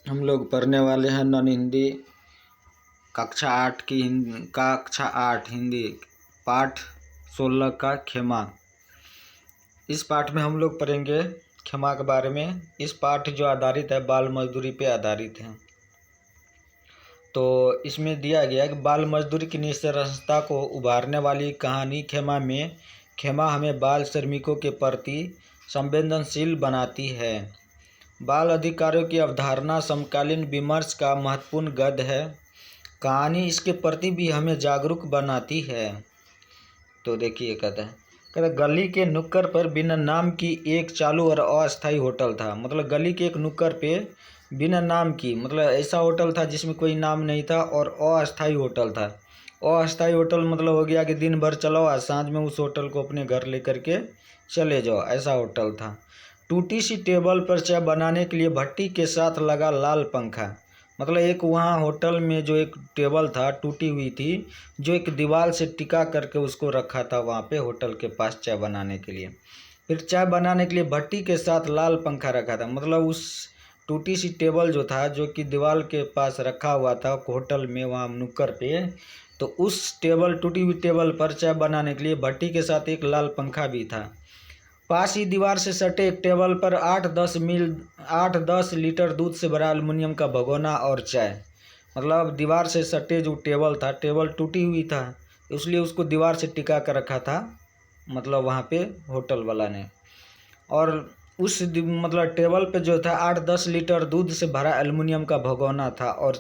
हम लोग पढ़ने वाले हैं नॉन हिंदी कक्षा 8 हिंदी पाठ 16 का क्षमा। इस पाठ में हम लोग पढ़ेंगे क्षमा के बारे में। इस पाठ जो आधारित है बाल मजदूरी पे आधारित है। तो इसमें दिया गया है कि बाल मजदूरी की निरंतरता को उभारने वाली कहानी क्षमा में क्षमा हमें बाल श्रमिकों के प्रति संवेदनशील बनाती है। बाल अधिकारों की अवधारणा समकालीन विमर्श का महत्वपूर्ण गद्य है। कहानी इसके प्रति भी हमें जागरूक बनाती है। तो देखिए कहता है गली के नुक्कड़ पर बिना नाम की एक चालू और अस्थायी होटल था। मतलब गली के एक नुक्कड़ पे बिना नाम की, मतलब ऐसा होटल था जिसमें कोई नाम नहीं था, और अस्थायी होटल था। अस्थायी होटल मतलब हो गया कि दिन भर चलाओ और सांझ में उस होटल को अपने घर लेकर के चले जाओ, ऐसा होटल था। टूटी सी टेबल पर चाय बनाने के लिए भट्टी के साथ लगा लाल पंखा। मतलब एक वहाँ होटल में जो एक टेबल था टूटी हुई थी, जो एक दीवार से टिका करके उसको रखा था वहाँ पे होटल के पास चाय बनाने के लिए। फिर चाय बनाने के लिए भट्टी के साथ लाल पंखा रखा था। मतलब उस टूटी सी टेबल जो था, जो कि दीवार के पास रखा हुआ था होटल में वहाँ नुक्कड़ पे, तो उस टूटी हुई टेबल पर चाय बनाने के लिए भट्टी के साथ एक लाल पंखा भी था। पास ही दीवार से सटे एक टेबल पर 8-10 लीटर दूध से भरा एल्युमिनियम का भगोना और चाय। मतलब दीवार से सटे जो टेबल था, टेबल टूटी हुई था इसलिए उसको दीवार से टिका कर रखा था, मतलब वहाँ पे होटल वाला ने। और उस मतलब टेबल पे जो था 8-10 लीटर दूध से भरा एल्युमिनियम का भगोना था और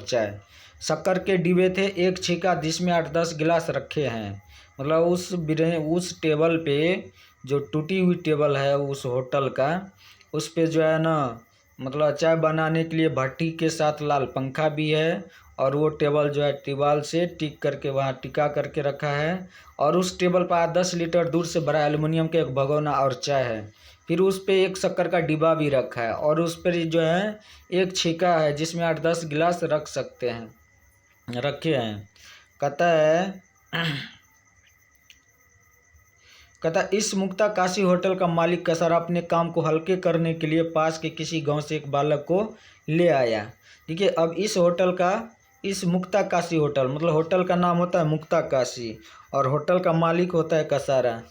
चाय। शक्कर के डिब्बे थे, एक छीका जिसमें 8-10 गिलास रखे हैं। मतलब उस टेबल पे, जो टूटी हुई टेबल है उस होटल का, उस पे जो है ना, मतलब चाय बनाने के लिए भट्टी के साथ लाल पंखा भी है, और वो टेबल जो है दीवार से टिक करके वहाँ टिका करके रखा है। और उस टेबल पर 10 लीटर दूध से भरा एल्युमिनियम का एक भगोना और चाय है। फिर उस पे एक शक्कर का डिब्बा भी रखा है, और उस पर जो है एक छीका है जिसमें 8-10 गिलास रखे हैं। कहता इस मुक्ता काशी होटल का मालिक कसारा अपने काम को हल्के करने के लिए पास के किसी गांव से एक बालक को ले आया। देखिए अब इस मुक्ता काशी होटल, मतलब होटल का नाम होता है मुक्ता काशी और होटल का मालिक होता है कसारा।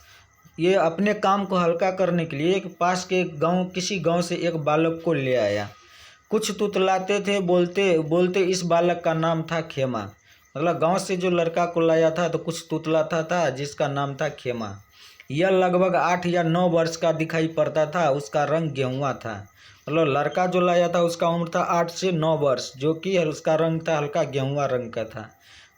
ये अपने काम को हल्का करने के लिए पास के किसी गांव से एक बालक को ले आया। कुछ तुतलाते थे, बोलते बोलते इस बालक का नाम था खेमा। मतलब गांव से जो लड़का को लाया था तो कुछ तुतलाता था जिसका नाम था खेमा। यह लगभग 8 या 9 वर्ष का दिखाई पड़ता था, उसका रंग गेहुआ था। मतलब लड़का जो लाया था उसका उम्र था 8 से 9 वर्ष, जो कि उसका रंग था हल्का गेहुआ रंग का था।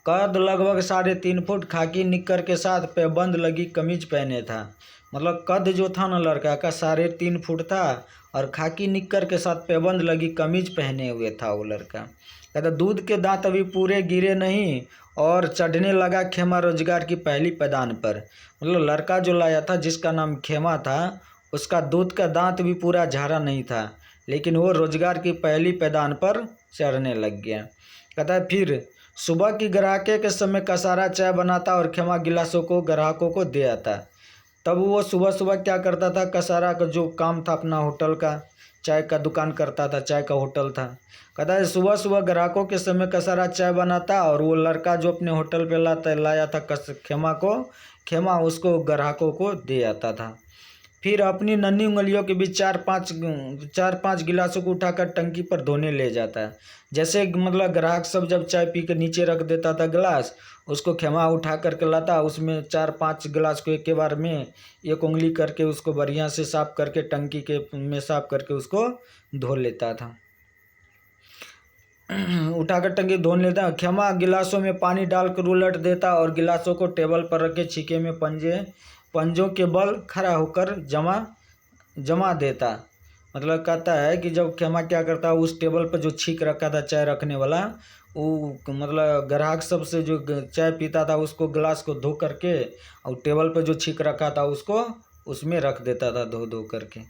कद लगभग 3.5 फुट, खाकी निक्कर के साथ पैबंद लगी कमीज पहने था। मतलब कद जो था ना लड़का का 3.5 फुट था, और खाकी निक्कर के साथ पैबंद लगी कमीज पहने हुए था वो लड़का। कहता दूध के दांत अभी पूरे गिरे नहीं और चढ़ने लगा खेमा रोजगार की पहली पैदान पर। मतलब लड़का जो लाया था जिसका नाम खेमा था, उसका दूध का दांत भी पूरा झाड़ा नहीं था, लेकिन वो रोजगार की पहली पैदान पर चढ़ने लग गया। कहता है फिर सुबह की ग्राहके के समय कसारा चाय बनाता और खेमा गिलासों को ग्राहकों को दे आता। तब वो सुबह सुबह क्या करता था, कसारा का जो काम था अपना होटल का, चाय का दुकान करता था, चाय का होटल था। कहता है सुबह सुबह ग्राहकों के समय कसारा चाय बनाता और वो लड़का जो अपने होटल पे लाया था खेमा उसको ग्राहकों को दे आता था। फिर अपनी नन्ही उंगलियों के बीच 4-5 गिलासों को उठाकर टंकी पर धोने ले जाता है। जैसे मतलब ग्राहक सब जब चाय पी के नीचे रख देता था गिलास, उसको खेमा उठा करके लाता, उसमें 4-5 गिलास को एक के बार में एक उंगली करके उसको बढ़िया से साफ करके टंकी के में साफ करके उसको धो लेता था। उठाकर टंकी धो लेता। खेमा गिलासों में पानी डालकर उलट देता और गिलासों को टेबल पर रखे छीके में पंजों के बल खड़ा होकर जमा देता। मतलब कहता है कि जब खेमा क्या करता, उस टेबल पर जो छीक रखा था चाय रखने वाला, वो मतलब ग्राहक सब से जो चाय पीता था उसको गिलास को धो करके, और टेबल पर जो छीक रखा था उसको उसमें रख देता था धो करके।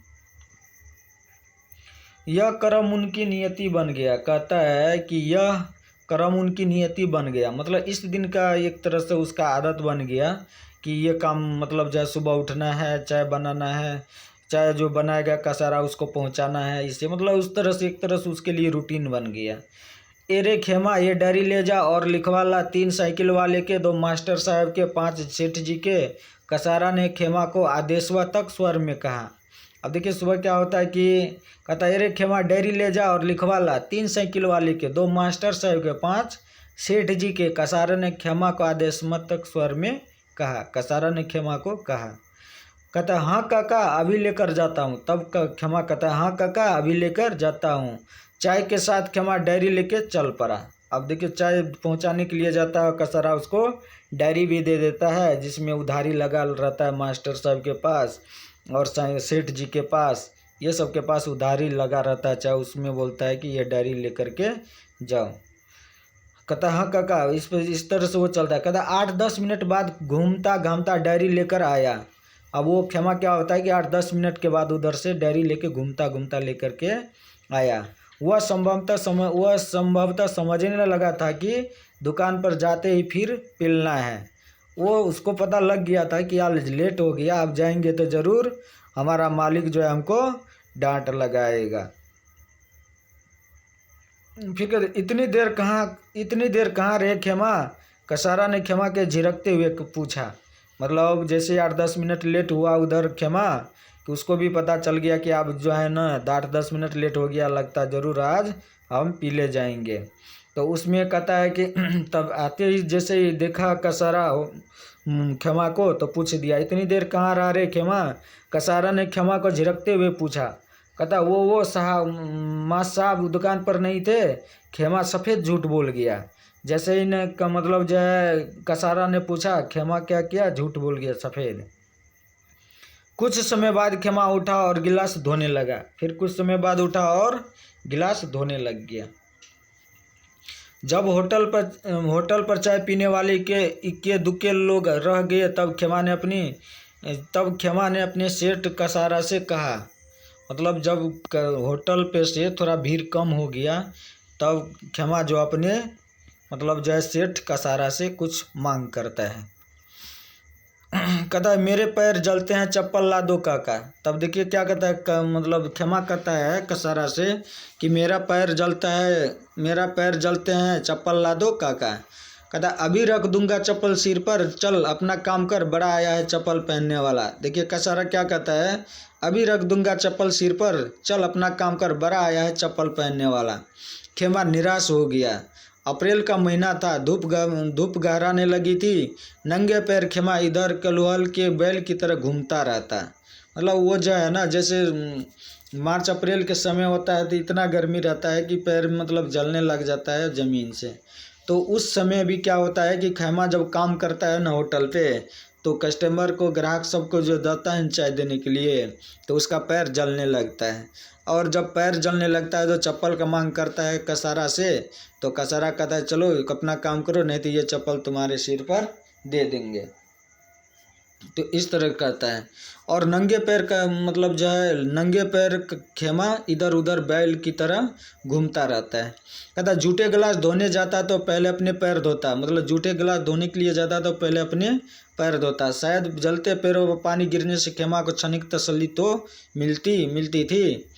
यह कर्म उनकी नियति बन गया। कहता है कि यह कर्म उनकी नियति बन गया, मतलब इस दिन का एक तरह से उसका आदत बन गया कि ये काम, मतलब जैसे सुबह उठना है, चाय बनाना है, चाय जो बनाया गया कसारा उसको पहुंचाना है, इससे मतलब उस तरह से एक तरह से उसके लिए रूटीन बन गया। एरे खेमा ये डायरी ले जा और लिखवा ला 3 साइकिल वाले के, 2 मास्टर साहब के, 5 सेठ जी के। कसारा ने खेमा को आदेशवातक स्वर में कहा। अब देखिए सुबह क्या होता है कि कहता है, अरे खेमा डायरी ले जा और लिखवा ला 3 साइकिल वाले के, 2 मास्टर साहब के, 5 सेठ जी के। कसारा ने खेमा को आदेशवातक स्वर में कहा। कसारा ने खेमा को कहा। कहता है, हाँ काका अभी लेकर जाता हूँ। तब खेमा कहता है, हाँ काका अभी लेकर जाता हूँ। चाय के साथ खेमा डायरी लेके चल पड़ा। अब देखिए चाय पहुंचाने के लिए जाता है, कसारा उसको डायरी भी दे देता है जिसमें उधारी लगा रहता है मास्टर साहब के पास और सेठ जी के पास, ये सब के पास उधारी लगा रहता है। चाहे उसमें बोलता है कि ये डायरी लेकर के जाओ। कहता हाँ काका, इस तरह से वो चलता है। कहता 8-10 मिनट बाद घूमता घामता डायरी लेकर आया। अब वो खेमा क्या होता है कि 8-10 मिनट के बाद उधर से डायरी लेके घूमता घूमता लेकर के आया। वह संभवतः समझने लगा था कि दुकान पर जाते ही फिर पिलना है। वो उसको पता लग गया था कि आज लेट हो गया, अब जाएंगे तो ज़रूर हमारा मालिक जो है हमको डांट लगाएगा। फिर इतनी देर कहाँ रहे खेमा? कसारा ने खेमा के झिरकते हुए पूछा। मतलब जैसे 8-10 मिनट लेट हुआ उधर खेमा कि उसको भी पता चल गया कि अब जो है ना 8-10 मिनट लेट हो गया, लगता ज़रूर आज हम पीले जाएंगे। तो उसमें कहता है कि तब आते ही जैसे ही देखा कसारा खेमा को तो पूछ दिया, इतनी देर कहाँ रहा रे खेमा? कसारा ने खेमा को झिरकते हुए पूछा। कहता वो साहब माँ साहब दुकान पर नहीं थे। खेमा सफ़ेद झूठ बोल गया। जैसे ही ने का मतलब जो है कसारा ने पूछा, खेमा क्या किया? झूठ बोल गया सफ़ेद। कुछ समय बाद खेमा उठा और गिलास धोने लगा। फिर कुछ समय बाद उठा और गिलास धोने लग गया। जब होटल पर चाय पीने वाले के इक्के दुक्के लोग रह गए तब खेमा ने अपने सेठ कसारा से कहा। मतलब जब होटल पे से थोड़ा भीड़ कम हो गया तब खेमा जो अपने मतलब जो है सेठ कसारा से कुछ मांग करता है। कहता है, मेरे पैर जलते हैं, चप्पल ला दो काका। तब देखिए क्या कहता है मतलब खेमा कहता है कसारा से कि मेरा पैर जलते हैं, चप्पल ला दो काका। कहता अभी रख दूंगा चप्पल सिर पर, चल अपना काम कर, बड़ा आया है चप्पल पहनने वाला। देखिए कसारा क्या कहता है, अभी रख दूंगा चप्पल सिर पर, चल अपना काम कर, बड़ा आया है चप्पल पहनने वाला। खेमा निराश हो गया। अप्रैल का महीना था, धूप गहराने लगी थी। नंगे पैर खेमा इधर कलुहल के बैल की तरह घूमता रहता। मतलब वो जो है ना, जैसे मार्च अप्रैल के समय होता है तो इतना गर्मी रहता है कि पैर मतलब जलने लग जाता है ज़मीन से। तो उस समय भी क्या होता है कि खेमा जब काम करता है ना होटल पे, तो कस्टमर को, ग्राहक सबको जो देता है चाय देने के लिए, तो उसका पैर जलने लगता है। और जब पैर जलने लगता है तो चप्पल का मांग करता है कसारा से। तो कसारा कहता है चलो अपना काम करो, नहीं तो ये चप्पल तुम्हारे सिर पर दे देंगे। तो इस तरह करता है। और नंगे पैर का मतलब जो है, नंगे पैर खेमा इधर उधर बैल की तरह घूमता रहता है। कहता जूठे गिलास धोने जाता तो पहले अपने पैर धोता। मतलब जूठे गिलास धोने के लिए जाता तो पहले अपने पैर धोता। शायद जलते पैरों पर पानी गिरने से खेमा को क्षणिक तसल्ली तो मिलती थी।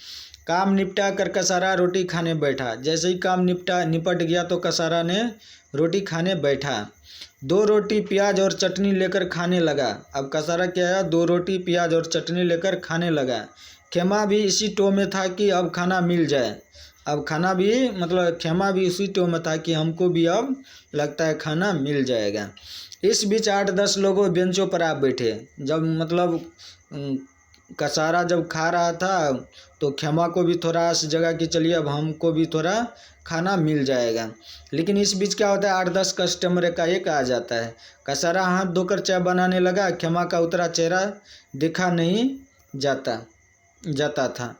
काम निपटा कर कसारा रोटी खाने बैठा। जैसे ही काम निपट गया तो कसारा ने रोटी खाने बैठा। 2 रोटी प्याज और चटनी लेकर खाने लगा। अब कसारा क्या है, 2 रोटी प्याज और चटनी लेकर खाने लगा। खेमा भी इसी टो में था कि अब खाना मिल जाए। अब खाना भी मतलब खेमा भी इसी टो में था कि हमको भी अब लगता है खाना मिल जाएगा। इस बीच 8-10 लोगों बेंचों पर आ बैठे। जब मतलब कसारा जब खा रहा था तो खेमा को भी थोड़ा आस जगह कि चलिए अब हमको भी थोड़ा खाना मिल जाएगा। लेकिन इस बीच क्या होता है, 8-10 कस्टमर का एक आ जाता है। कसारा हाथ धोकर चाय बनाने लगा। खेमा का उतरा चेहरा देखा नहीं जाता था।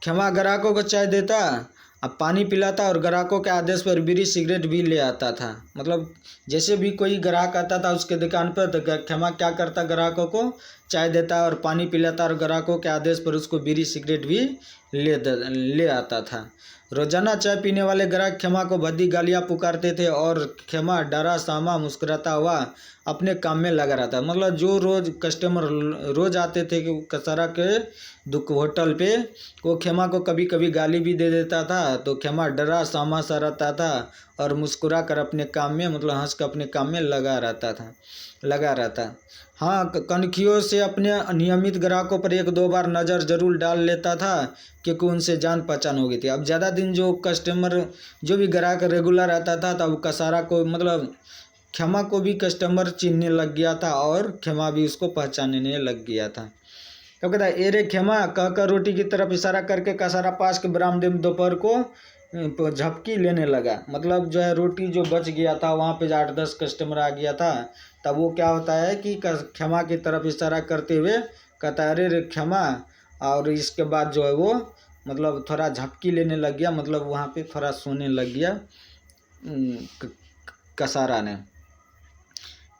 खेमा ग्राहकों को चाय देता, अब पानी पिलाता और ग्राहकों के आदेश पर बीड़ी सिगरेट भी ले आता था। मतलब जैसे भी कोई ग्राहक आता था उसके दुकान पर तो खेमा क्या करता, ग्राहकों को चाय देता और पानी पिलाता और ग्राहकों के आदेश पर उसको बीड़ी सिगरेट भी ले आता था। रोजाना चाय पीने वाले ग्राहक खेमा को भद्दी गालियाँ पुकारते थे और खेमा डरा सामा मुस्कुराता हुआ अपने काम में लगा रहता। मतलब जो रोज़ कस्टमर रोज़ आते थे कि कसारा के होटल पे, वो खेमा को कभी कभी गाली भी दे देता था, तो खेमा डरा सामा सा रहता था और मुस्कुरा कर अपने काम में, मतलब हंस कर अपने काम में लगा रहता। हाँ, कनखियों से अपने नियमित ग्राहकों पर एक दो बार नज़र जरूर डाल लेता था क्योंकि उनसे जान पहचान हो गई थी। अब ज़्यादा दिन जो कस्टमर जो भी ग्राहक रेगुलर आता था तब कसारा को, मतलब खेमा को भी कस्टमर चिन्हने लग गया था और खेमा भी उसको पहचानने लग गया था। तो कहता है, एरे खेमा कहकर रोटी की तरफ इशारा करके कसारा पास के बरामदे में दोपहर को झपकी लेने लगा। मतलब जो है रोटी जो बच गया था वहाँ पे 8-10 कस्टमर आ गया था, तब वो क्या होता है कि खेमा की तरफ इशारा करते हुए कहता है, अरे रे खेमा, और इसके बाद जो है वो मतलब थोड़ा झपकी लेने लग गया, मतलब वहाँ पे थोड़ा सोने लग गया कसारा ने।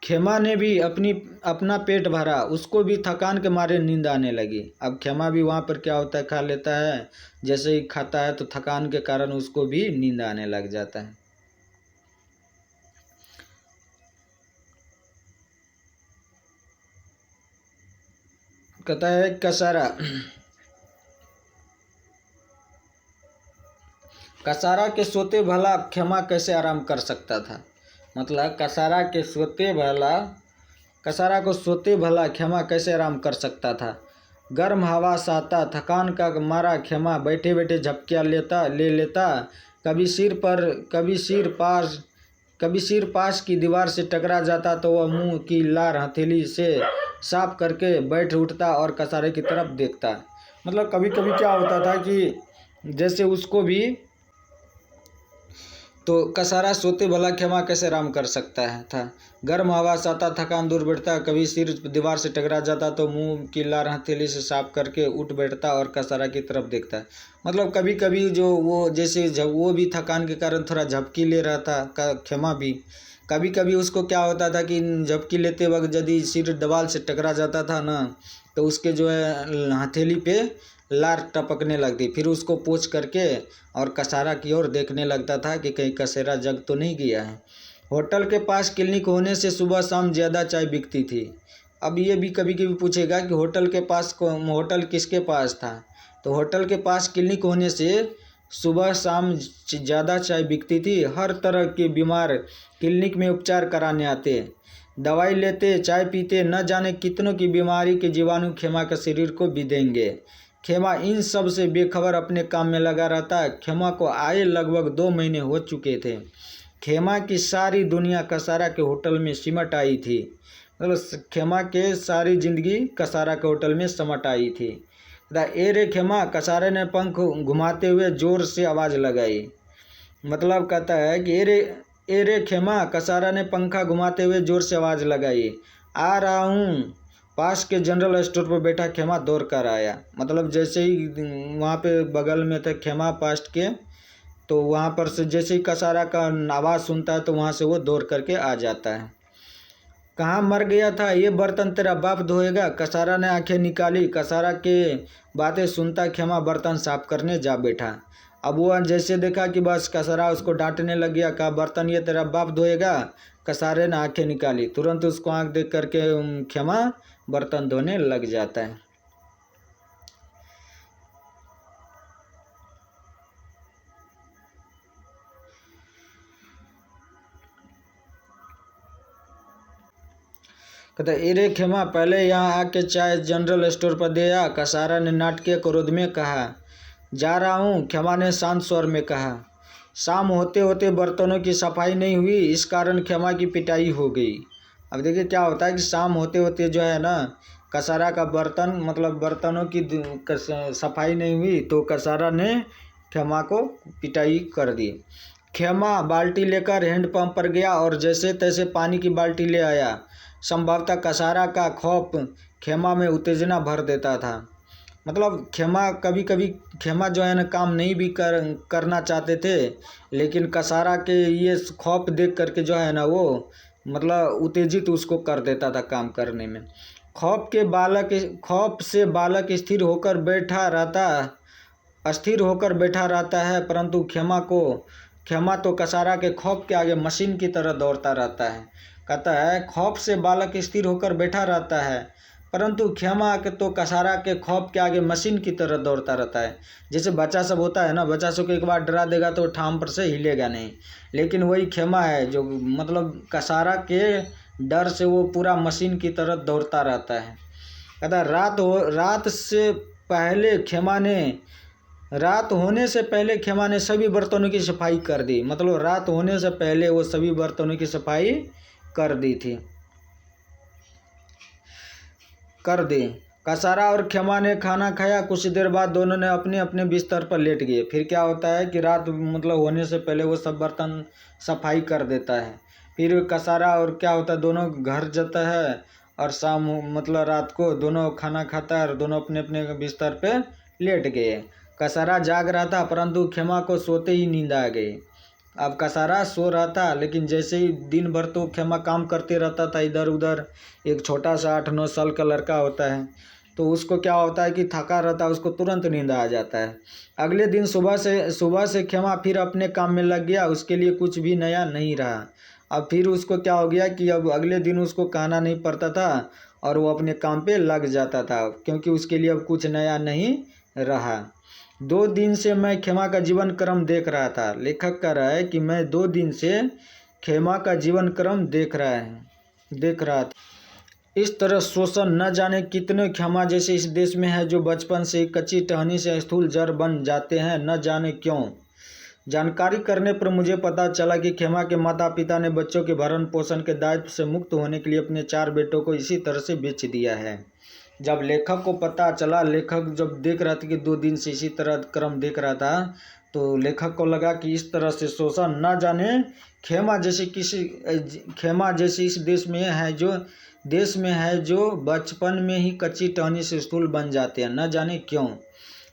खेमा ने भी अपना पेट भरा, उसको भी थकान के मारे नींद आने लगी। अब खेमा भी वहाँ पर क्या होता है, खा लेता है, जैसे ही खाता है तो थकान के कारण उसको भी नींद आने लग जाता है। कहता है कसारा के सोते भला खेमा कैसे आराम कर सकता था। मतलब कसारा को सोते भला खेमा कैसे आराम कर सकता था। गर्म हवा सहता, थकान का मारा खेमा बैठे बैठे झपकियाँ ले लेता। कभी सिर पास की दीवार से टकरा जाता तो वह मुंह की लार हथेली से साफ करके बैठ उठता और कसारे की तरफ देखता। मतलब कभी कभी क्या होता था कि जैसे उसको भी, तो कसारा सोते भला खेमा कैसे आराम कर सकता था। गर्म हवा से आता, थकान दूर बैठता, कभी सिर दीवार से टकरा जाता तो मुंह की लार हथेली से साफ करके उठ बैठता और कसारा की तरफ देखता। मतलब कभी कभी जो वो जैसे जब वो भी थकान के कारण थोड़ा झपकी ले रहा था खेमा भी, कभी कभी उसको क्या होता था कि झपकी लेते वक्त यदि सिर दीवार से टकरा जाता था ना, तो उसके जो है हथेली पे लार टपकने लगती। फिर उसको पोंछ करके और कसारा की ओर देखने लगता था कि कहीं कसेरा जग तो नहीं गया है। होटल के पास क्लिनिक होने से सुबह शाम ज़्यादा चाय बिकती थी। अब ये भी कभी कभी पूछेगा कि होटल किसके पास था, तो होटल के पास क्लिनिक होने से सुबह शाम ज़्यादा चाय बिकती थी। हर तरह के बीमार क्लिनिक में उपचार कराने आते, दवाई लेते, चाय पीते, न जाने कितनों की बीमारी के जीवाणु खेमा के शरीर को बिधेंगे। खेमा इन सब से बेखबर अपने काम में लगा रहता। खेमा को आए लगभग 2 महीने हो चुके थे। खेमा की सारी दुनिया कसारा के होटल में सिमट आई थी। मतलब खेमा के सारी जिंदगी कसारा के होटल में समट आई थी। ए रे खेमा, कसारे ने पंख घुमाते हुए जोर से आवाज़ लगाई। मतलब कहता है कि ए रे खेमा, कसारा ने पंखा घुमाते हुए जोर से आवाज़ लगाई। आ रहा हूँ। पास के जनरल स्टोर पर बैठा खेमा दौड़ कर आया। मतलब जैसे ही वहाँ पे बगल में था खेमा पास के, तो वहाँ पर से जैसे ही कसारा का आवाज़ सुनता है तो वहाँ से वो दौड़ करके आ जाता है। कहाँ मर गया था, ये बर्तन तेरा बाप धोएगा। कसारा ने आंखें निकाली। कसारा के बातें सुनता खेमा बर्तन साफ करने जा बैठा। अब वो जैसे देखा कि बस कसारा उसको डांटने लग गया, कहा बर्तन ये तेरा बाप धोएगा। कसारे ने आंखें निकाली, तुरंत उसको आंख देख करके खेमा बर्तन धोने लग जाता है। कहता एरे खेमा, पहले यहाँ आके चाय जनरल स्टोर पर दे आ। कसारा ने नाटकीय क्रोध में कहा। जा रहा हूँ, खेमा ने शांत स्वर में कहा। शाम होते होते बर्तनों की सफाई नहीं हुई, इस कारण खेमा की पिटाई हो गई। अब देखिए क्या होता है कि शाम होते होते जो है ना, कसारा का बर्तनों की सफाई नहीं हुई तो कसारा ने खेमा को पिटाई कर दी। खेमा बाल्टी लेकर हैंडपंप पर गया और जैसे तैसे पानी की बाल्टी ले आया। संभवतः कसारा का खौफ खेमा में उत्तेजना भर देता था। मतलब कभी कभी खेमा जो है ना काम नहीं भी करना चाहते थे, लेकिन कसारा के ये खौफ देख करके जो है ना वो मतलब उत्तेजित उसको कर देता था काम करने में। खौफ से बालक स्थिर होकर बैठा रहता है, परंतु क्षमा तो कसारा के खौफ के आगे मशीन की तरह दौड़ता रहता है। कहता है खौफ से बालक स्थिर होकर बैठा रहता है, परंतु क्षमा के तो कसारा के खौफ के आगे मशीन की तरह दौड़ता रहता है। जैसे बच्चा सब होता है ना, बच्चा सब को एक बार डरा देगा तो ठाम पर से हिलेगा नहीं, लेकिन वही क्षमा है जो मतलब कसारा के डर से वो पूरा मशीन की तरह दौड़ता रहता है। कहता है रात होने से पहले क्षमा ने सभी बर्तनों की सफाई कर दी। मतलब रात होने से पहले वो सभी बर्तनों की सफाई कर दी। कसारा और क्षमा ने खाना खाया। कुछ देर बाद दोनों ने अपने अपने बिस्तर पर लेट गए। फिर क्या होता है कि रात मतलब होने से पहले वो सब बर्तन सफाई कर देता है। फिर कसारा और क्या होता है, दोनों घर जाता है और शाम मतलब रात को दोनों खाना खाता है और दोनों अपने अपने बिस्तर पे लेट गए। कसारा जाग रहा था, परंतु क्षमा को सोते ही नींद आ गई। अब कसारा सो रहा था, लेकिन जैसे ही दिन भर तो क्षमा काम करते रहता था इधर उधर। एक छोटा सा 8-9 साल का लड़का होता है, तो उसको क्या होता है कि थका रहता है, उसको तुरंत नींद आ जाता है। अगले दिन सुबह से क्षमा फिर अपने काम में लग गया। उसके लिए कुछ भी नया नहीं रहा। अब फिर उसको क्या हो गया कि अब अगले दिन उसको कहना नहीं पड़ता था और वो अपने काम पे लग जाता था, क्योंकि उसके लिए अब कुछ नया नहीं रहा। 2 दिन से मैं क्षमा का जीवन क्रम देख रहा था। लेखक कह रहा है कि मैं 2 दिन से क्षमा का जीवन क्रम देख रहा था। इस तरह शोषण न जाने कितने क्षमा जैसे इस देश में है, जो बचपन से कच्ची टहनी से स्थूल जड़ बन जाते हैं, न जाने क्यों। जानकारी करने पर मुझे पता चला कि क्षमा के माता पिता ने बच्चों के भरण पोषण के दायित्व से मुक्त होने के लिए अपने 4 बेटों को इसी तरह से बेच दिया है। जब लेखक को पता चला, लेखक जब देख रहा था कि 2 दिन से इसी तरह क्रम देख रहा था, तो लेखक को लगा कि इस तरह से शोषण न जाने क्षमा जैसे इस देश में है जो बचपन में ही कच्ची टहनी से स्थूल बन जाते हैं, न जाने क्यों।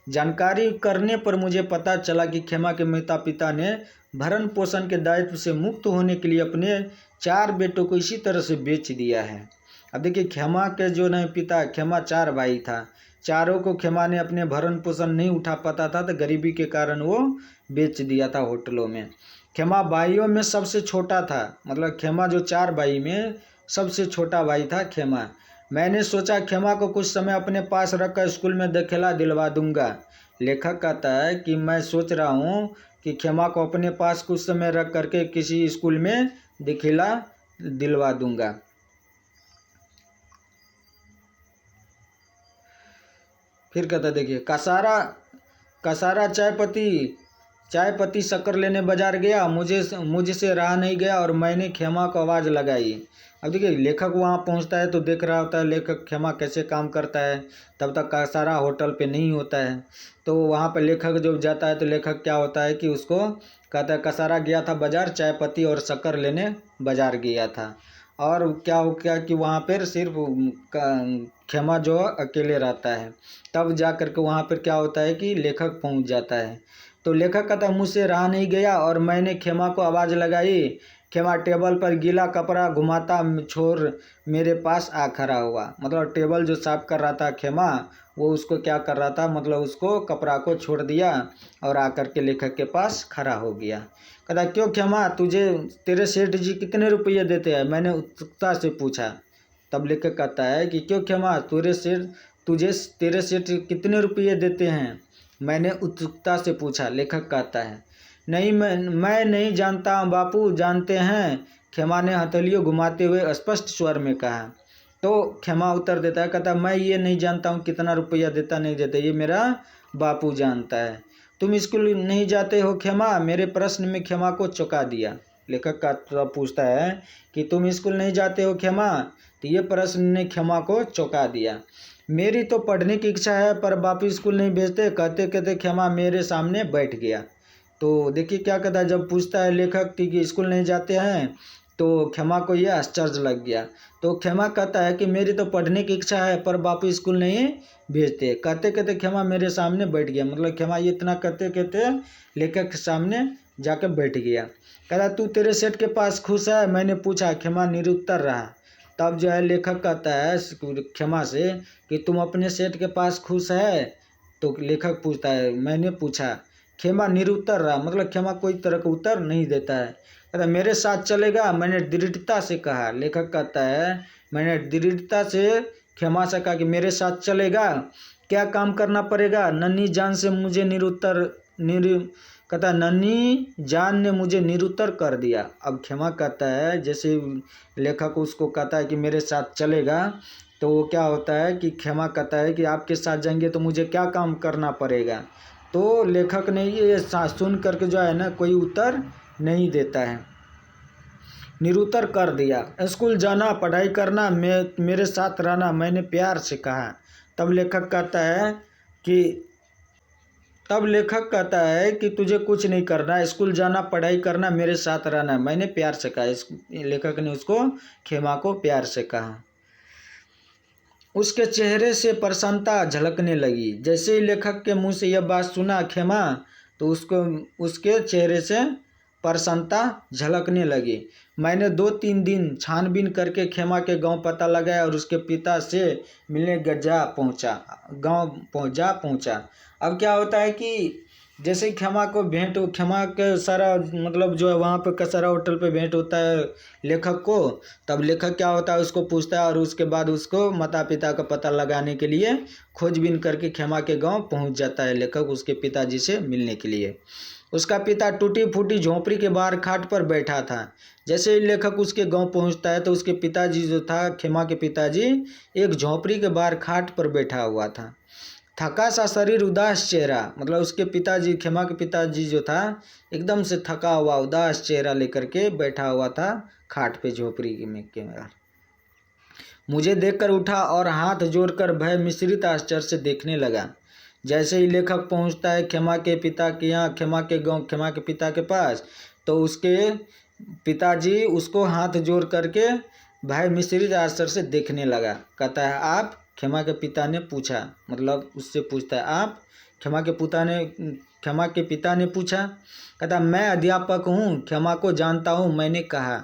जानकारी करने पर मुझे पता चला कि क्षमा के माता पिता ने भरण पोषण के दायित्व से मुक्त होने के लिए अपने 4 बेटों को इसी तरह से बेच दिया है। अब देखिए, क्षमा के जो नहीं पिता, क्षमा 4 भाई था, चारों को क्षमा ने अपने भरण पोषण नहीं उठा पाता था, तो गरीबी के कारण वो बेच दिया था होटलों में। क्षमा भाइयों में सबसे छोटा था, मतलब क्षमा जो 4 भाई में सबसे छोटा भाई था क्षमा। मैंने सोचा क्षमा को कुछ समय अपने पास रखकर स्कूल में दाखिला दिलवा दूंगा। लेखक कहता है कि मैं सोच रहा हूँ कि क्षमा को अपने पास कुछ समय रख करके किसी स्कूल में दाखिला दिलवा दूंगा। फिर कहता देखिए, कसारा चाय पत्ती शक्कर लेने बाजार गया। मुझसे रहा नहीं गया और मैंने क्षमा को आवाज़ लगाई। अब देखिए, लेखक वहाँ पहुँचता है तो देख रहा होता है लेखक क्षमा कैसे काम करता है। तब तक कसारा होटल पे नहीं होता है, तो वहाँ पर लेखक जब जाता है तो लेखक क्या होता है कि उसको कहता है कसारा गया था बाजार, चाय पत्ती और शक्कर लेने बाजार गया था। और क्या हो गया कि वहाँ पर सिर्फ क्षमा जो अकेले रहता है। तब जा कर के वहाँ पर क्या होता है कि लेखक पहुँच जाता है। तो लेखक कहता मुझसे रहा नहीं गया और मैंने क्षमा को आवाज़ लगाई। क्षमा टेबल पर गीला कपड़ा घुमाता छोड़ मेरे पास आ खड़ा हुआ। मतलब टेबल जो साफ कर रहा था क्षमा, वो उसको क्या कर रहा था, मतलब उसको कपड़ा को छोड़ दिया और आकर के लेखक के पास खड़ा हो गया। कहता क्यों क्षमा, तेरे सेठ जी कितने रुपये देते हैं, मैंने उत्सुकता से पूछा। तब लेखक कहता है कि क्यों क्षमा, तेरे सेठ कितने रुपये देते हैं, मैंने उत्सुकता से पूछा। लेखक कहता है नहीं, मैं नहीं जानता बापू, जानते हैं, क्षमा ने हथेलियों घुमाते हुए स्पष्ट स्वर में कहा। तो क्षमा उत्तर देता है, कहता मैं ये नहीं जानता हूँ कितना रुपया देता नहीं देता, ये मेरा बापू जानता है। तुम स्कूल नहीं जाते हो क्षमा, मेरे प्रश्न में क्षमा को चौंका दिया। लेखक का पूछता है कि तुम स्कूल नहीं जाते हो क्षमा, तो ये प्रश्न ने क्षमा को चौंका दिया। मेरी तो पढ़ने की इच्छा है पर बापू स्कूल नहीं भेजते, कहते कहते क्षमा मेरे सामने बैठ गया। तो देखिए क्या कहता है, जब पूछता है लेखक कि स्कूल नहीं जाते हैं, तो क्षमा को ये आश्चर्य लग गया। तो क्षमा कहता है कि मेरी तो पढ़ने की इच्छा है पर बापू स्कूल नहीं भेजते, कहते कहते क्षमा मेरे सामने बैठ गया। मतलब क्षमा ये इतना कहते कहते लेखक के सामने जाकर बैठ गया। कहता तू तेरे सेठ के पास खुश है, मैंने पूछा। क्षमा निरुत्तर रहा। तब जो है लेखक कहता है खेमा से कि तुम अपने सेठ के पास खुश है? तो लेखक पूछता है मैंने पूछा। खेमा निरुत्तर रहा, मतलब खेमा कोई तरह का उत्तर नहीं देता है। कहता मेरे साथ चलेगा? मैंने दृढ़ता से कहा। लेखक कहता है मैंने दृढ़ता से खेमा से कहा कि मेरे साथ चलेगा, क्या काम करना पड़ेगा? नन्ही जान से मुझे कहता नन्ही जान ने मुझे निरुत्तर कर दिया। अब खेमा कहता है, जैसे लेखक उसको कहता है कि मेरे साथ चलेगा, तो वो क्या होता है कि खेमा कहता है कि आपके साथ जाएंगे तो मुझे क्या काम करना पड़ेगा? तो लेखक ने ये सुन करके जो है ना कोई उत्तर नहीं देता है, निरुत्तर कर दिया। स्कूल जाना, पढ़ाई करना, मेरे साथ रहना, मैंने प्यार से कहा। तब लेखक कहता है कि तुझे कुछ नहीं करना, स्कूल जाना, पढ़ाई करना, मेरे साथ रहना, मैंने प्यार से कहा। लेखक ने उसको खेमा को प्यार से कहा। उसके चेहरे से प्रसन्नता झलकने लगी। जैसे ही लेखक के मुंह से यह बात सुना खेमा, तो उसके चेहरे से प्रसन्नता झलकने लगी। मैंने 2-3 दिन छानबीन करके खेमा के गांव पता लगाया और उसके पिता से मिलने गांव पहुंचा। अब क्या होता है कि जैसे ही खेमा के सारा मतलब जो है वहाँ पे कसारा होटल पे भेंट होता है लेखक को, तब लेखक क्या होता है उसको पूछता है और उसके बाद उसको माता पिता का पता लगाने के लिए खोजबीन करके खेमा के गांव पहुंच जाता है लेखक उसके पिताजी से मिलने के लिए। उसका पिता टूटी फूटी झोंपड़ी के बाहर खाट पर बैठा था। जैसे ही लेखक उसके गांव पहुंचता है तो उसके पिताजी जो था, खेमा के पिताजी, एक झोंपड़ी के बाहर खाट पर बैठा हुआ था। थका सा शरीर, उदास चेहरा, मतलब उसके पिताजी, खेमा के पिताजी जो था एकदम से थका हुआ उदास चेहरा लेकर के बैठा हुआ था खाट पे झोपड़ी में के बाहर। मुझे देखकर उठा और हाथ जोड़कर भय मिश्रित आश्चर्य से देखने लगा। जैसे ही लेखक पहुंचता है खेमा के पिता के यहाँ, खेमा के गांव, खेमा के पिता के पास, तो उसके पिताजी उसको हाथ जोड़ करके भय मिश्रित आश्चर्य से देखने लगा। कहता है आप? खेमा के पिता ने पूछा, मतलब उससे पूछता है आप? खेमा के पिता ने पूछा। कहता मैं अध्यापक हूँ, खेमा को जानता हूँ, मैंने कहा।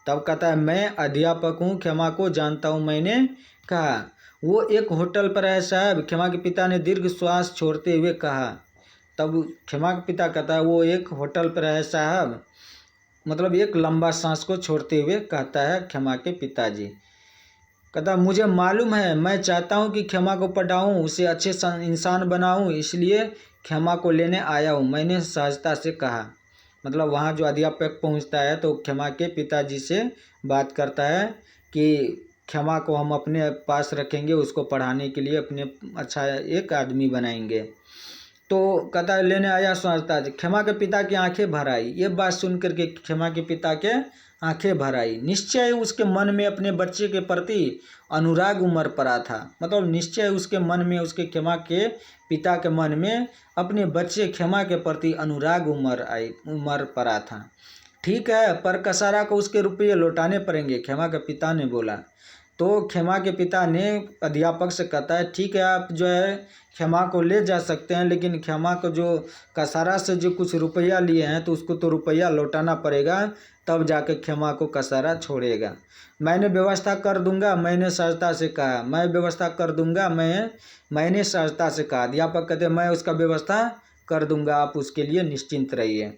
तब कहता है मैं अध्यापक हूँ, खेमा को जानता हूँ, मैंने कहा। वो एक होटल पर है साहब, खेमा के पिता ने दीर्घ श्वास छोड़ते हुए कहा। तब खेमा के पिता कहता है वो एक होटल पर है साहब, मतलब एक लंबा सांस को छोड़ते हुए कहता है खेमा के पिताजी। कहता मुझे मालूम है, मैं चाहता हूँ कि खेमा को पढ़ाऊँ, उसे अच्छे इंसान बनाऊँ, इसलिए खेमा को लेने आया हूँ, मैंने सहजता से कहा। मतलब वहाँ जो अध्यापक पहुँचता है तो खेमा के पिताजी से बात करता है कि खेमा को हम अपने पास रखेंगे, उसको पढ़ाने के लिए अपने अच्छा एक आदमी बनाएंगे। तो कहता है लेने आया सहजता से। खेमा के पिता की आंखें भर आई। ये बात सुन करके खेमा के पिता के आंखें भर आई। निश्चय उसके मन में अपने बच्चे के प्रति अनुराग उमड़ पड़ा था। मतलब निश्चय उसके मन में, उसके खेमा के पिता के मन में अपने बच्चे खेमा के प्रति अनुराग उमड़ पड़ा था। ठीक है, पर कसारा को उसके रुपये लौटाने पड़ेंगे, खेमा के पिता ने बोला। तो खेमा के पिता ने अध्यापक से कहता है ठीक है, आप जो है खेमा को ले जा सकते हैं, लेकिन खेमा को जो कसारा से जो कुछ रुपया लिए हैं तो उसको तो रुपया लौटाना पड़ेगा, तब जाके खेमा को कसारा छोड़ेगा। मैंने व्यवस्था कर दूंगा, मैंने सहजता से कहा। मैं व्यवस्था कर दूंगा, मैंने सहजता से कहा। अध्यापक कहते मैं उसका व्यवस्था कर दूंगा, आप उसके लिए निश्चिंत रहिए।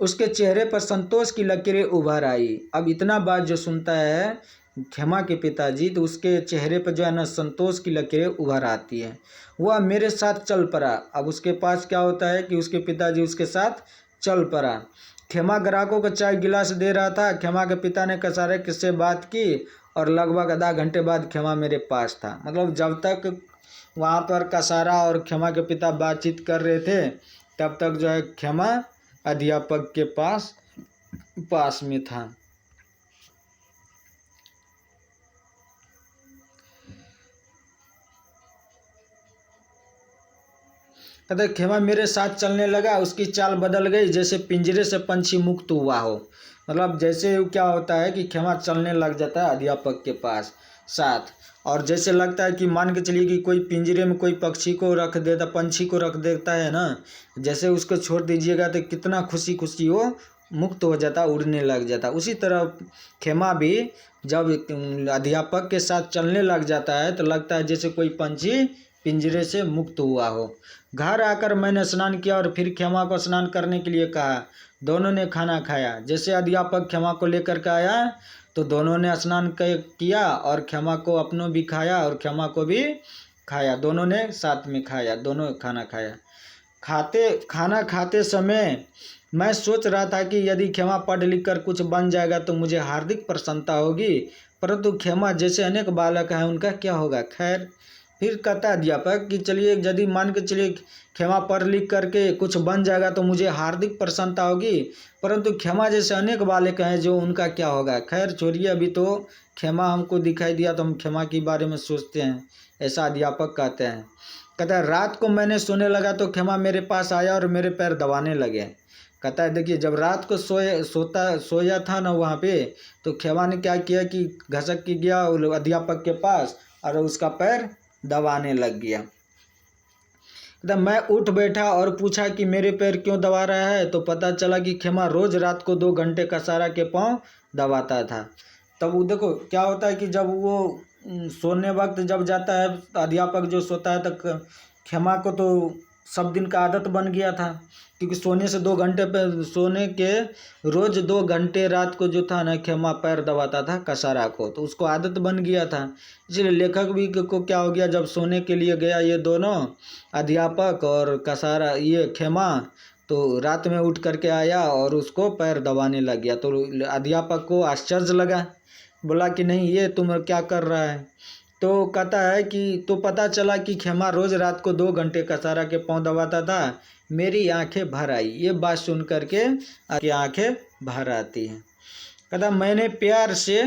उसके चेहरे पर संतोष की लकीरें उभर आई। अब इतना बात जो सुनता है खेमा के पिताजी, तो उसके चेहरे पर जो है ना संतोष की लकीरें उभर आती है। वह मेरे साथ चल पड़ा। अब उसके पास क्या होता है कि उसके पिताजी उसके साथ चल पड़ा। खेमा ग्राहकों को चाय गिलास दे रहा था। खेमा के पिता ने कसारे किससे बात की और लगभग आधा घंटे बाद खेमा मेरे पास था। मतलब जब तक वहाँ पर कसारा और खेमा के पिता बातचीत कर रहे थे तब तक जो है खेमा अध्यापक के पास में था। कहते खेमा मेरे साथ चलने लगा। उसकी चाल बदल गई जैसे पिंजरे से पंछी मुक्त हुआ हो। मतलब जैसे क्या होता है कि खेमा चलने लग जाता है अध्यापक के पास साथ, और जैसे लगता है कि मान के चलिए कि कोई पिंजरे में कोई पंछी को रख देता है ना, जैसे उसको छोड़ दीजिएगा तो कितना खुशी खुशी वो मुक्त हो जाता, उड़ने लग जाता। उसी तरह खेमा भी जब अध्यापक के साथ चलने लग जाता है तो लगता है जैसे कोई पंछी पिंजरे से मुक्त हुआ हो। घर आकर मैंने स्नान किया और फिर खेमा को स्नान करने के लिए कहा। दोनों ने खाना खाया। जैसे अध्यापक खेमा को लेकर के आया तो दोनों ने स्नान किया और खेमा को अपनों भी खाया और खेमा को भी खाया। दोनों ने साथ में खाया, दोनों खाना खाया। खाना खाते समय मैं सोच रहा था कि यदि खेमा पढ़ लिख कर कुछ बन जाएगा तो मुझे हार्दिक प्रसन्नता होगी, परंतु खेमा जैसे अनेक बालक हैं उनका क्या होगा। खैर, फिर कहता है अध्यापक कि चलिए यदि मान के चलिए खेमा पढ़ लिख करके कुछ बन जाएगा तो मुझे हार्दिक प्रसन्नता होगी, परंतु खेमा जैसे अनेक बालक हैं जो उनका क्या होगा। खैर छोड़िए, अभी तो खेमा हमको दिखाई दिया तो हम खेमा के बारे में सोचते हैं, ऐसा अध्यापक कहते हैं। कहता है रात को मैंने सोने लगा तो खेमा मेरे पास आया और मेरे पैर दबाने लगे। कहता है देखिए, जब रात को सोया था ना वहाँ पे, तो खेमा ने क्या किया कि घसक के गया अध्यापक के पास और उसका पैर दबाने लग गया। कहता मैं उठ बैठा और पूछा कि मेरे पैर क्यों दबा रहा है, तो पता चला कि खेमा रोज रात को 2 घंटे कसारा के पाँव दबाता था। तब वो देखो क्या होता है कि जब वो सोने वक्त जब जाता है अध्यापक जो सोता है, तक खेमा को तो सब दिन का आदत बन गया था, क्योंकि सोने से 2 घंटे पे सोने के रोज 2 घंटे रात को जो था ना खेमा पैर दबाता था कसारा को, तो उसको आदत बन गया था। इसलिए लेखक भी को क्या हो गया, जब सोने के लिए गया ये दोनों अध्यापक और कसारा ये खेमा, तो रात में उठ करके आया और उसको पैर दबाने लग गया। तो अध्यापक को आश्चर्य लगा, बोला कि नहीं ये तुम क्या कर रहा है। तो कहता है कि तो पता चला कि खेमा रोज रात को 2 घंटे कसारा के पाँव दबाता था। मेरी आंखें भर आई। ये बात सुन करके आंखें भर आती हैं। कहता मैंने प्यार से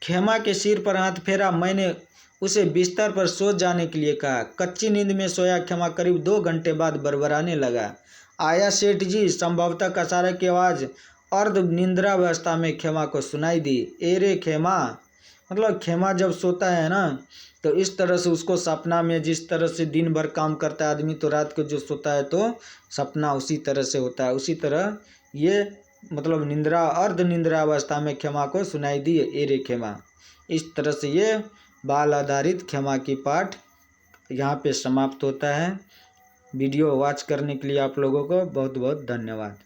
खेमा के सिर पर हाथ फेरा। मैंने उसे बिस्तर पर सो जाने के लिए कहा। कच्ची नींद में सोया खेमा करीब 2 घंटे बाद बरबराने लगा। आया सेठ जी। संभवतः कसारा की आवाज़ अर्ध निंद्रावस्था में खेमा को सुनाई दी। ए रे खेमा, मतलब खेमा जब सोता है ना तो इस तरह से उसको सपना में, जिस तरह से दिन भर काम करता है आदमी तो रात को जो सोता है तो सपना उसी तरह से होता है। उसी तरह ये मतलब निंद्रा अर्ध निंद्रा अवस्था में खेमा को सुनाई दी ए रे खेमा। इस तरह से ये बाल आधारित खेमा की पाठ यहाँ पे समाप्त होता है। वीडियो वॉच करने के लिए आप लोगों को बहुत बहुत धन्यवाद।